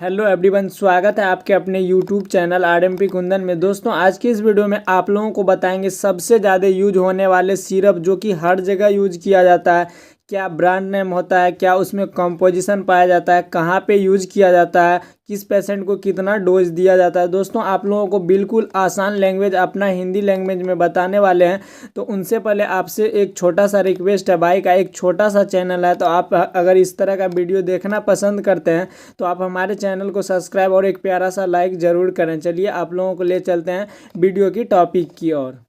Hello everyone, स्वागत है आपके अपने यूट्यूब चैनल आरएमपी कुंदन में। दोस्तों, आज की इस वीडियो में आप लोगों को बताएंगे सबसे ज़्यादा यूज होने वाले सिरप जो कि हर जगह यूज किया जाता है। क्या ब्रांड नेम होता है, क्या उसमें कंपोजिशन पाया जाता है, कहाँ पे यूज किया जाता है, किस पेशेंट को कितना डोज दिया जाता है। दोस्तों, आप लोगों को बिल्कुल आसान लैंग्वेज अपना हिंदी लैंग्वेज में बताने वाले हैं। तो उनसे पहले आपसे एक छोटा सा रिक्वेस्ट है, भाई का एक छोटा सा चैनल है, तो आप अगर इस तरह का वीडियो देखना पसंद करते हैं तो आप हमारे चैनल को सब्सक्राइब और एक प्यारा सा लाइक ज़रूर करें। चलिए आप लोगों को ले चलते हैं वीडियो की टॉपिक की ओर।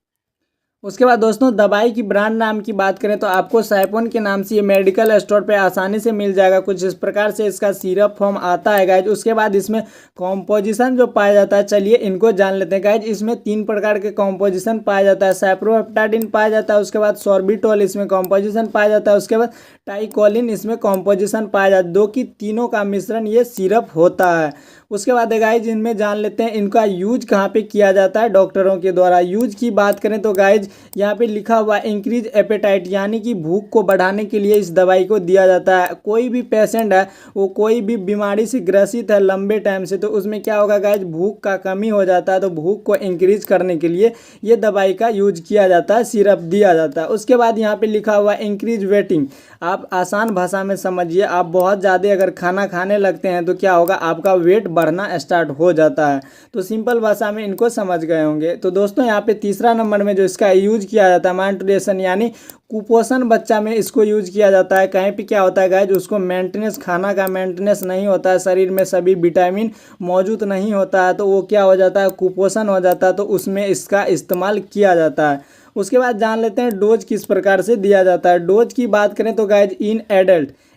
उसके बाद दोस्तों, दवाई की ब्रांड नाम की बात करें तो आपको सैफोन के नाम से ये मेडिकल स्टोर पे आसानी से मिल जाएगा। कुछ इस प्रकार से इसका सिरप फॉर्म आता है गाइज। उसके बाद इसमें कॉम्पोजिशन जो पाया जाता है, चलिए इनको जान लेते हैं गाइज। इसमें 3 प्रकार के कॉम्पोजिशन पाया जाता है। सैप्रोहेप्टाडिन पाया जाता है, उसके बाद सॉर्बिटॉल इसमें कॉम्पोजिशन पाया जाता है, उसके बाद टाइकोलिन इसमें कॉम्पोजिशन पाया जाता है, दो की तीनों का मिश्रण ये सिरप होता है। उसके बाद गाइज इनमें जान लेते हैं इनका यूज कहाँ पे किया जाता है डॉक्टरों के द्वारा। यूज की बात करें तो गाइज यहाँ पे लिखा हुआ इंक्रीज एपेटाइट, यानी कि भूख को बढ़ाने के लिए इस दवाई को दिया जाता है। कोई भी पेशेंट है, वो कोई भी बीमारी से ग्रसित है लंबे टाइम से, तो उसमें क्या होगा गाइज, भूख का कमी हो जाता है। तो भूख को इंक्रीज करने के लिए ये दवाई का यूज किया जाता है, सिरप दिया जाता है। उसके बाद यहाँ पे लिखा हुआ इंक्रीज वेटिंग। आप आसान भाषा में समझिए, आप बहुत ज़्यादा अगर खाना खाने लगते हैं तो क्या होगा, आपका वेट बढ़ना स्टार्ट हो जाता है। तो सिंपल भाषा में इनको समझ गए होंगे। तो दोस्तों, यहाँ पे तीसरा नंबर में जो इसका यूज किया जाता है माल्न्यूट्रिशन, यानी कुपोषण बच्चा में इसको यूज किया जाता है। कहीं पे क्या होता है गाइज, उसको मेंटेनेंस, खाना का मेंटेनेंस नहीं होता है, शरीर में सभी विटामिन मौजूद नहीं होता है, तो वो क्या हो जाता है, कुपोषण हो जाता है। तो उसमें इसका इस्तेमाल किया जाता है। उसके बाद जान लेते हैं डोज किस प्रकार से दिया जाता है। डोज की बात करें तो गाइज इन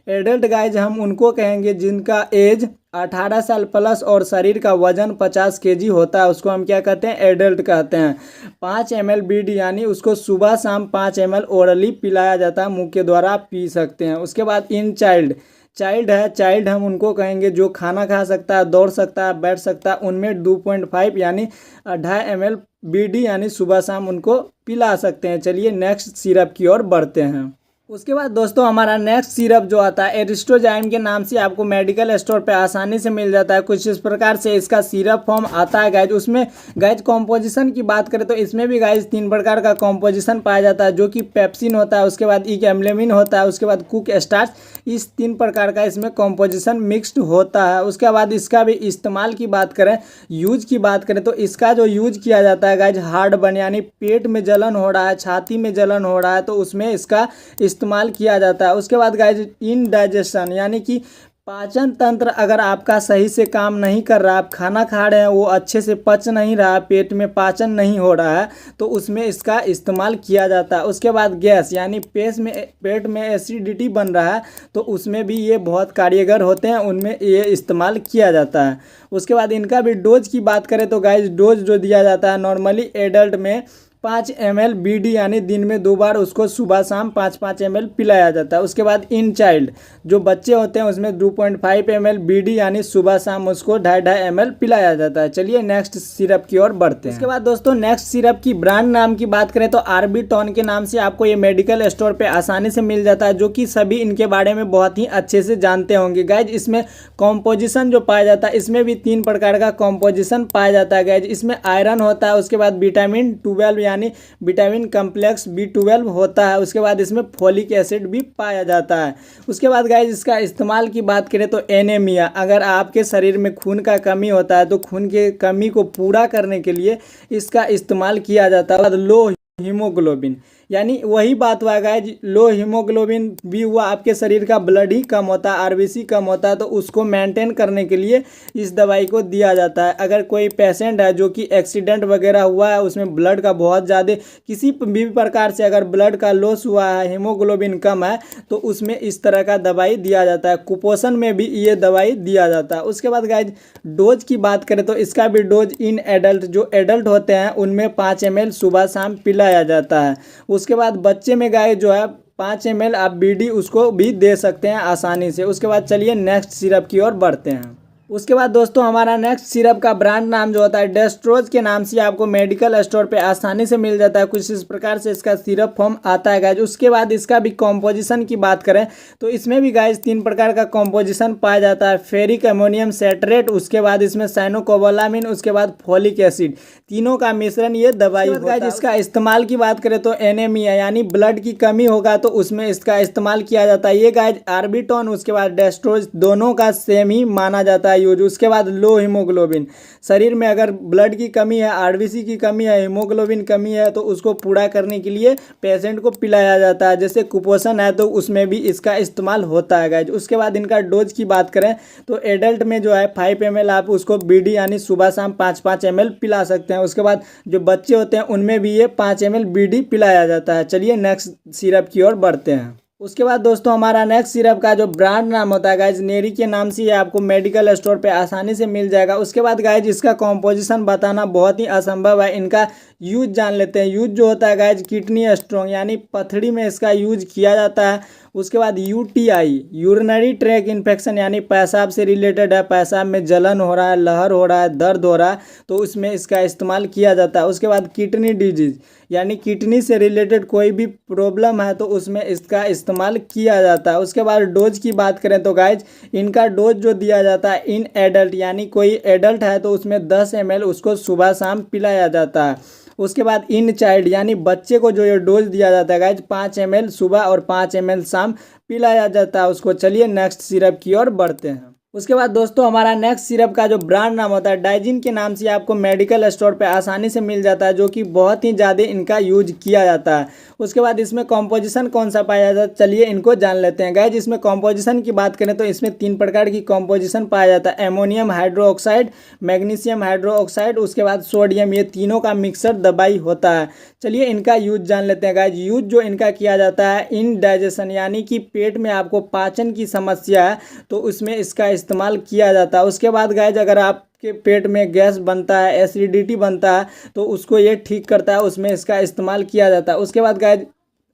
एडल्ट गाइज हम उनको कहेंगे जिनका एज 18 साल प्लस और शरीर का वजन 50 केजी होता है, उसको हम क्या कहते हैं, एडल्ट कहते हैं। 5 ml बीडी, यानी उसको सुबह शाम 5 ml ओरली पिलाया जाता है, मुंह के द्वारा आप पी सकते हैं। उसके बाद इन चाइल्ड हम उनको कहेंगे जो खाना खा सकता है, दौड़ सकता है, बैठ सकता है, उनमें 2.5 यानी 2.5 ml बीडी यानी सुबह शाम उनको पिला सकते हैं। चलिए नेक्स्ट सिरप की ओर बढ़ते हैं। उसके बाद दोस्तों, हमारा नेक्स्ट सिरप जो आता है एरिस्टोजाइम के नाम से आपको मेडिकल स्टोर पे आसानी से मिल जाता है। कुछ इस प्रकार से इसका सिरप फॉर्म आता है गाइज। उसमें गाइज कॉम्पोजिशन की बात करें तो इसमें भी गाइज 3 प्रकार का कॉम्पोजिशन पाया जाता है, जो कि पेप्सिन होता है, उसके बाद इकैम्लेमिन होता है, उसके बाद कुक स्टार्च। इस 3 प्रकार का इसमें कॉम्पोजिशन मिक्स्ड होता है। उसके बाद इसका भी इस्तेमाल की बात करें, यूज की बात करें तो इसका जो यूज किया जाता है गाइज हार्ट बर्न, यानी पेट में जलन हो रहा है, छाती में जलन हो रहा है, तो उसमें इसका इस्तेमाल किया जाता है। उसके बाद गाइज इनडाइजेशन, यानी कि पाचन तंत्र अगर आपका सही से काम नहीं कर रहा, आप खाना खा रहे हैं वो अच्छे से पच नहीं रहा, पेट में पाचन नहीं हो रहा है, तो उसमें इसका इस्तेमाल किया जाता है। उसके बाद गैस, यानी पेट में एसिडिटी बन रहा है, तो उसमें भी ये बहुत कारगर होते हैं, उनमें ये इस्तेमाल किया जाता है। उसके बाद इनका भी डोज की बात करें तो गाइज डोज जो दिया जाता है नॉर्मली एडल्ट में 5 ml बीडी, यानी दिन में 2 बार उसको सुबह शाम 5-5 ml पिलाया जाता है। उसके बाद इन चाइल्ड जो बच्चे होते हैं उसमें 2.5 ml बीडी, यानी सुबह शाम उसको 2.5 ml पिलाया जाता है। चलिए नेक्स्ट सिरप की ओर बढ़ते हैं। उसके बाद दोस्तों, नेक्स्ट सिरप की ब्रांड नाम की बात करें तो आर्बिटॉन के नाम से आपको ये मेडिकल स्टोर पे आसानी से मिल जाता है, जो कि सभी इनके बारे में बहुत ही अच्छे से जानते होंगे गाइज। इसमें कॉम्पोजिशन जो पाया जाता है, इसमें भी 3 प्रकार का कॉम्पोजिशन पाया जाता है गाइज। इसमें आयरन होता है, उसके बाद विटामिन 12 यानी विटामिन कम्प्लेक्स B12 होता है, उसके बाद इसमें फोलिक एसिड भी पाया जाता है। उसके बाद गाइज इसका इस्तेमाल की बात करें तो एनीमिया, अगर आपके शरीर में खून का कमी होता है तो खून के कमी को पूरा करने के लिए इसका इस्तेमाल किया जाता है। लो हीमोग्लोबिन, यानी वही बात हुआ गाइज, लो हीमोग्लोबिन भी हुआ, आपके शरीर का ब्लड ही कम होता है, आरबीसी कम होता है, तो उसको मेंटेन करने के लिए इस दवाई को दिया जाता है। अगर कोई पेशेंट है जो कि एक्सीडेंट वगैरह हुआ है, उसमें ब्लड का बहुत ज़्यादा किसी भी प्रकार से अगर ब्लड का लॉस हुआ है, हीमोग्लोबिन कम है, तो उसमें इस तरह का दवाई दिया जाता है। कुपोषण में भी ये दवाई दिया जाता है। उसके बाद गाइज डोज की बात करें तो इसका भी डोज इन एडल्ट, जो एडल्ट होते हैं उनमें 5 ml सुबह शाम पिलाया जाता है। उसके बाद बच्चे में गाय जो है 5 ml आप बीडी उसको भी दे सकते हैं आसानी से। उसके बाद चलिए नेक्स्ट सिरप की ओर बढ़ते हैं। उसके बाद दोस्तों हमारा नेक्स्ट सिरप का ब्रांड नाम जो होता है डेस्ट्रोज के नाम से आपको मेडिकल स्टोर पे आसानी से मिल जाता है। कुछ इस प्रकार से इसका सिरप फॉर्म आता है गाइज। उसके बाद इसका भी कॉम्पोजिशन की बात करें तो इसमें भी गाइज 3 प्रकार का कॉम्पोजिशन पाया जाता है। फेरिक अमोनियम सेट्रेट, उसके बाद इसमें साइनोकोबालामिन, उसके बाद फोलिक एसिड, तीनों का मिश्रण ये दवाई होता है। इसका इस्तेमाल की बात करें तो एनीमिया यानी ब्लड की कमी होगा तो उसमें इसका इस्तेमाल किया जाता है। ये गाइज आर्बिटोन उसके बाद डेस्ट्रोज दोनों का सेम ही माना जाता है यूज। उसके बाद लो हीमोग्लोबिन, शरीर में अगर ब्लड की कमी है, आरबीसी की कमी है, हीमोग्लोबिन कमी है तो उसको पूरा करने के लिए पेशेंट को पिलाया जाता है। जैसे कुपोषण है तो उसमें भी इसका इस्तेमाल होता है गाइज। उसके बाद इनका डोज की बात करें तो एडल्ट में जो है 5 ml आप उसको बीडी यानी सुबह शाम 5-5 ml पिला सकते हैं। उसके बाद जो बच्चे होते हैं उनमें भी ये 5 ml बीडी पिलाया जाता है। चलिए नेक्स्ट सिरप की ओर बढ़ते हैं। उसके बाद दोस्तों हमारा नेक्स्ट सिरप का जो ब्रांड नाम होता है गाइज नेरी के नाम से ये आपको मेडिकल स्टोर पे आसानी से मिल जाएगा। उसके बाद गाइज इसका कॉम्पोजिशन बताना बहुत ही असंभव है। इनका यूज जान लेते हैं। यूज जो होता है गाइज किडनी स्टोन यानी पथरी में इसका यूज किया जाता है। उसके बाद यूटीआई यूरिनरी ट्रैक इन्फेक्शन यानी पेशाब से रिलेटेड है, पेशाब में जलन हो रहा है, लहर हो रहा है, दर्द हो रहा है तो उसमें इसका इस्तेमाल किया जाता है। उसके बाद किडनी डिजीज यानी किडनी से रिलेटेड कोई भी प्रॉब्लम है तो उसमें इसका इस्तेमाल किया जाता है। उसके बाद डोज की बात करें तो गाइज इनका डोज जो दिया जाता है इन एडल्ट यानी कोई एडल्ट है तो उसमें 10 ml उसको सुबह शाम पिलाया जाता है। उसके बाद इन चाइल्ड यानी बच्चे को जो ये डोज दिया जाता है गाइज 5 ml सुबह और 5 ml शाम पिलाया जाता है उसको। चलिए नेक्स्ट सिरप की ओर बढ़ते हैं। उसके बाद दोस्तों हमारा नेक्स्ट सिरप का जो ब्रांड नाम होता है डाइजिन के नाम से आपको मेडिकल स्टोर पे आसानी से मिल जाता है, जो कि बहुत ही ज़्यादा इनका यूज किया जाता है। उसके बाद इसमें कॉम्पोजिशन कौन सा पाया जाता है चलिए इनको जान लेते हैं गाइज। इसमें कॉम्पोजिशन की बात करें तो इसमें 3 प्रकार की कॉम्पोजिशन पाया जाता है, एमोनियम हाइड्रोक्साइड, मैग्नीशियम हाइड्रोक्साइड, उसके बाद सोडियम, ये तीनों का मिक्सर दवाई होता है। चलिए इनका यूज जान लेते हैं गाइज। यूज जो इनका किया जाता है इन डाइजेशन यानी कि पेट में आपको पाचन की समस्या है तो उसमें इसका इस्तेमाल किया जाता है। उसके बाद गाइज अगर आपके पेट में गैस बनता है, एसिडिटी बनता है तो उसको ये ठीक करता है, उसमें इसका इस्तेमाल किया जाता है। उसके बाद गाइज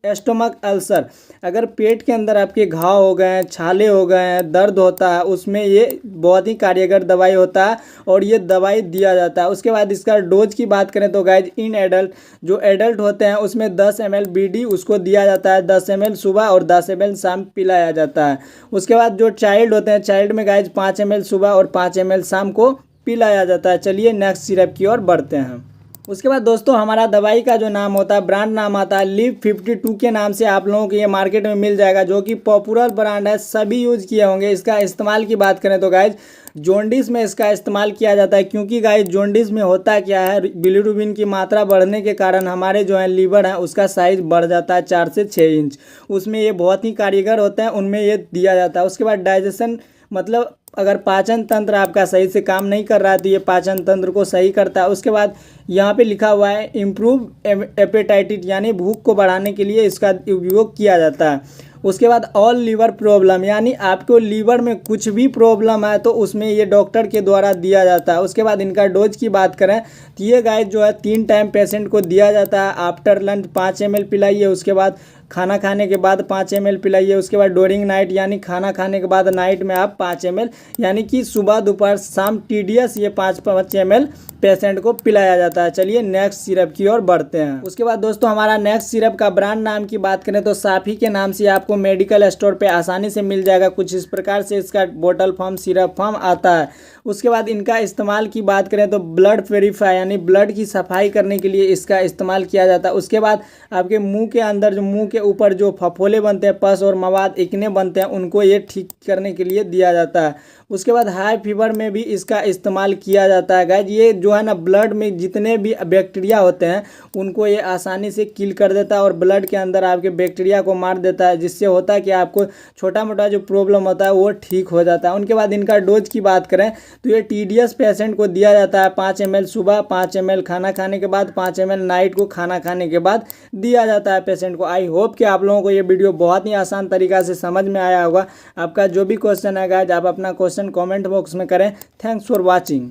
एस्टोमक अल्सर, अगर पेट के अंदर आपके घाव हो गए हैं, छाले हो गए हैं, दर्द होता है उसमें ये बहुत ही कार्यगर दवाई होता है और ये दवाई दिया जाता है। उसके बाद इसका डोज की बात करें तो गाइज इन एडल्ट जो एडल्ट होते हैं उसमें 10 ml बीडी उसको दिया जाता है, 10 ml सुबह और 10 ml शाम पिलाया जाता है। उसके बाद जो चाइल्ड होते हैं चाइल्ड में गाइज 5 ml सुबह और 5 ml शाम को पिलाया जाता है। चलिए नेक्स्ट सिरप की ओर बढ़ते हैं। उसके बाद दोस्तों हमारा दवाई का जो नाम होता है ब्रांड नाम आता है लिव 52 के नाम से आप लोगों को ये मार्केट में मिल जाएगा, जो कि पॉपुलर ब्रांड है, सभी यूज किए होंगे। इसका इस्तेमाल की बात करें तो गाइज जॉन्डिस में इसका इस्तेमाल किया जाता है, क्योंकि गाइज जॉन्डिस में होता क्या है बिलीरुबिन की मात्रा बढ़ने के कारण हमारे जो है लीवर है उसका साइज बढ़ जाता है 4 से 6 इंच, उसमें ये बहुत ही कारीगर होता है, उनमें ये दिया जाता है। उसके बाद डाइजेशन मतलब अगर पाचन तंत्र आपका सही से काम नहीं कर रहा है तो ये पाचन तंत्र को सही करता है। उसके बाद यहाँ पे लिखा हुआ है इम्प्रूव एपेटाइटिस यानी भूख को बढ़ाने के लिए इसका उपयोग किया जाता है। उसके बाद ऑल लीवर प्रॉब्लम यानी आपको लीवर में कुछ भी प्रॉब्लम है तो उसमें ये डॉक्टर के द्वारा दिया जाता है। उसके बाद इनका डोज की बात करें तो ये गाइस जो है 3 टाइम पेशेंट को दिया जाता है। आफ्टर लंच 5 ml पिलाइए, उसके बाद खाना खाने के बाद 5 ml पिलाइए, उसके बाद डोरिंग नाइट यानी खाना खाने के बाद नाइट में आप 5 ml यानी कि सुबह दोपहर शाम TDS ये 5-5 ml पेशेंट को पिलाया जाता है। चलिए नेक्स्ट सिरप की ओर बढ़ते हैं। उसके बाद दोस्तों हमारा नेक्स्ट सिरप का ब्रांड नाम की बात करें तो साफी के नाम से आपको मेडिकल स्टोर पे आसानी से मिल जाएगा। कुछ इस प्रकार से इसका बोतल फॉर्म सिरप फॉर्म आता है। उसके बाद इनका इस्तेमाल की बात करें तो ब्लड प्योरीफाई यानी ब्लड की सफाई करने के लिए इसका इस्तेमाल किया जाता है। उसके बाद आपके मुंह के अंदर जो मुंह के ऊपर जो फफोले बनते हैं, पस और मवाद इकने बनते हैं, उनको ये ठीक करने के लिए दिया जाता है। उसके बाद हाई फीवर में भी इसका इस्तेमाल किया जाता है। गाइज ये जो है ना ब्लड में जितने भी बैक्टीरिया होते हैं उनको ये आसानी से किल कर देता है और ब्लड के अंदर आपके बैक्टीरिया को मार देता है, जिससे होता है कि आपको छोटा मोटा जो प्रॉब्लम होता है वो ठीक हो जाता है। उनके बाद इनका डोज की बात करें तो ये TDS पेशेंट को दिया जाता है 5 ml सुबह, 5 ml खाना खाने के बाद, 5 ml नाइट को खाना खाने के बाद दिया जाता है पेशेंट को। आई होप कि आप लोगों को ये वीडियो बहुत ही आसान तरीका से समझ में आया होगा। आपका जो भी क्वेश्चन है गाइज आप अपना क्वेश्चन कमेंट बॉक्स में करें। Thanks for watching.